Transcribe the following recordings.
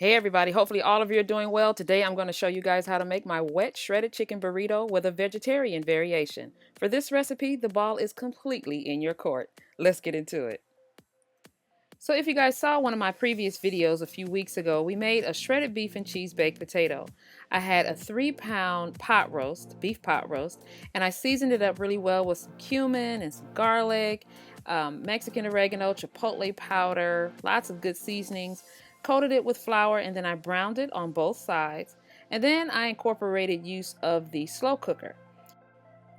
Hey everybody, hopefully all of you are doing well. Today I'm going to show you guys how to make my wet shredded chicken burrito with a vegetarian variation. For this recipe, the ball is completely in your court. Let's get into it. So if you guys saw one of my previous videos a few weeks ago, we made a shredded beef and cheese baked potato. I had a 3-pound pot roast, beef pot roast, and I seasoned it up really well with some cumin and some garlic, Mexican oregano, chipotle powder, lots of good seasonings. Coated it with flour, and then I browned it on both sides, and then I incorporated use of the slow cooker.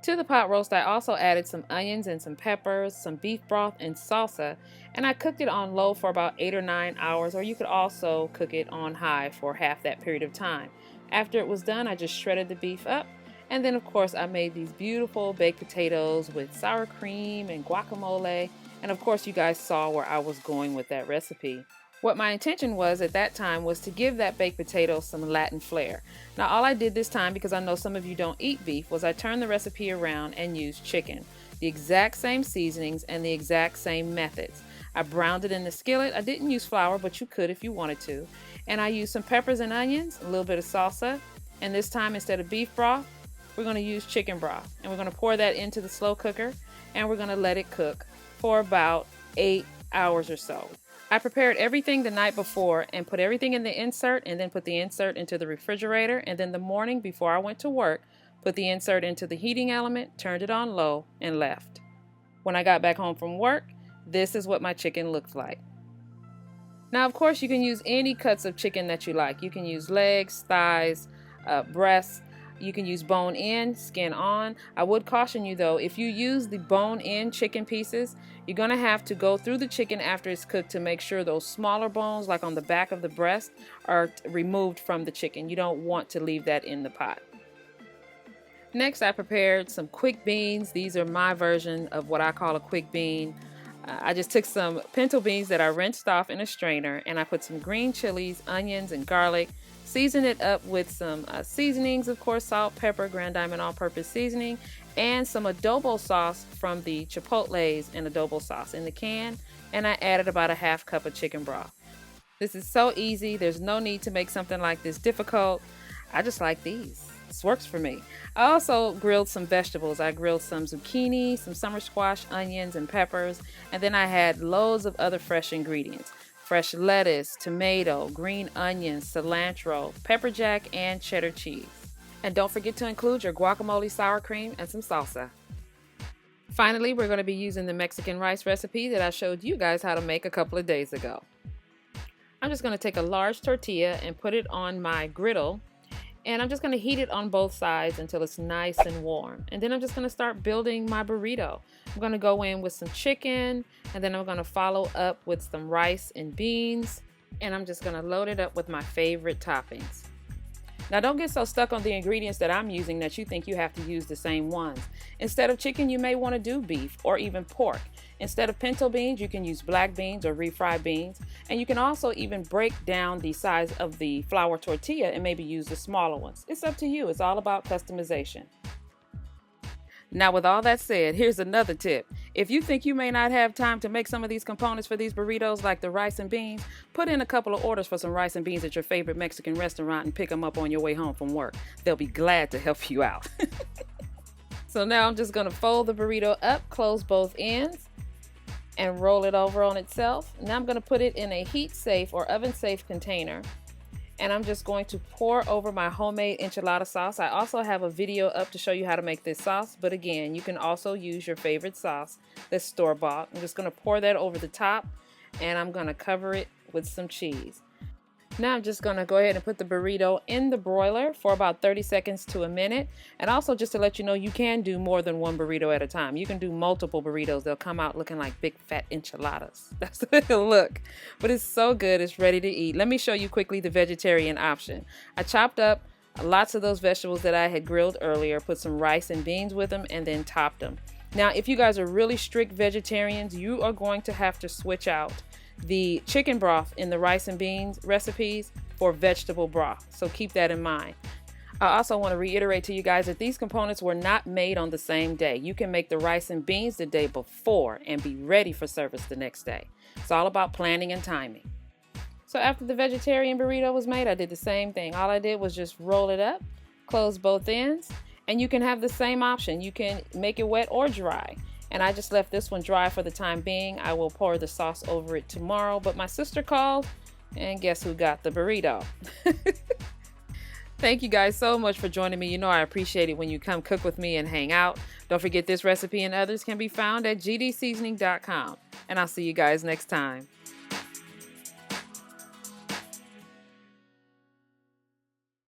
To the pot roast I also added some onions and some peppers, some beef broth and salsa, and I cooked it on low for about 8 or 9 hours, or you could also cook it on high for half that period of time. After it was done, I just shredded the beef up, and then of course I made these beautiful baked potatoes with sour cream and guacamole, and of course you guys saw where I was going with that recipe. What my intention was at that time was to give that baked potato some Latin flair. Now all I did this time, because I know some of you don't eat beef, was I turned the recipe around and used chicken. The exact same seasonings and the exact same methods. I browned it in the skillet. I didn't use flour, but you could if you wanted to. And I used some peppers and onions, a little bit of salsa, and this time instead of beef broth, we're going to use chicken broth. And we're going to pour that into the slow cooker, and we're going to let it cook for about 8 hours or so. I prepared everything the night before and put everything in the insert, and then put the insert into the refrigerator, and then the morning before I went to work, put the insert into the heating element, turned it on low, and left. When I got back home from work, this is what my chicken looked like. Now of course you can use any cuts of chicken that you like. You can use legs, thighs, breasts. You can use bone in, skin on. I would caution you though, if you use the bone in chicken pieces, you're going to have to go through the chicken after it's cooked to make sure those smaller bones, like on the back of the breast, are removed from the chicken. You don't want to leave that in the pot. Next, I prepared some quick beans. These are my version of what I call a quick bean. I just took some pinto beans that I rinsed off in a strainer, and I put some green chilies, onions, and garlic. Season it up with some seasonings, of course, salt, pepper, Grand Diamond all-purpose seasoning, and some adobo sauce from the Chipotle's and adobo sauce in the can, and I added about a half cup of chicken broth. This is so easy. There's no need to make something like this difficult. I just like these. This works for me. I also grilled some vegetables. I grilled some zucchini, some summer squash, onions, and peppers, and then I had loads of other fresh ingredients. Fresh lettuce, tomato, green onions, cilantro, pepper jack, and cheddar cheese. And don't forget to include your guacamole, sour cream, and some salsa. Finally, we're going to be using the Mexican rice recipe that I showed you guys how to make a couple of days ago. I'm just going to take a large tortilla and put it on my griddle, and I'm just going to heat it on both sides until it's nice and warm. And then I'm just going to start building my burrito. I'm going to go in with some chicken, and then I'm going to follow up with some rice and beans, and I'm just going to load it up with my favorite toppings. Now don't get so stuck on the ingredients that I'm using that you think you have to use the same ones. Instead of chicken, you may want to do beef or even pork. Instead of pinto beans, you can use black beans or refried beans, and you can also even break down the size of the flour tortilla and maybe use the smaller ones. It's up to you. It's all about customization. Now with all that said, here's another tip. If you think you may not have time to make some of these components for these burritos like the rice and beans, put in a couple of orders for some rice and beans at your favorite Mexican restaurant and pick them up on your way home from work. They'll be glad to help you out. So now I'm just going to fold the burrito up, close both ends, and roll it over on itself. Now I'm going to put it in a heat safe or oven safe container, and I'm just going to pour over my homemade enchilada sauce. I also have a video up to show you how to make this sauce, but again, you can also use your favorite sauce that's store-bought. I'm just going to pour that over the top, and I'm going to cover it with some cheese. Now I'm just going to go ahead and put the burrito in the broiler for about 30 seconds to a minute. And also just to let you know, you can do more than one burrito at a time. You can do multiple burritos. They'll come out looking like big fat enchiladas. That's the way it'll look. But it's so good. It's ready to eat. Let me show you quickly the vegetarian option. I chopped up lots of those vegetables that I had grilled earlier, put some rice and beans with them, and then topped them. Now, if you guys are really strict vegetarians, you are going to have to switch out the chicken broth in the rice and beans recipes for vegetable broth. So keep that in mind. I also want to reiterate to you guys that these components were not made on the same day. You can make the rice and beans the day before and be ready for service the next day. It's all about planning and timing. So after the vegetarian burrito was made, I did the same thing. All I did was just roll it up, close both ends, and you can have the same option. You can make it wet or dry. And I just left this one dry for the time being. I will pour the sauce over it tomorrow, but my sister called, and guess who got the burrito? Thank you guys so much for joining me. You know I appreciate it when you come cook with me and hang out. Don't forget this recipe and others can be found at gdseasoning.com. And I'll see you guys next time.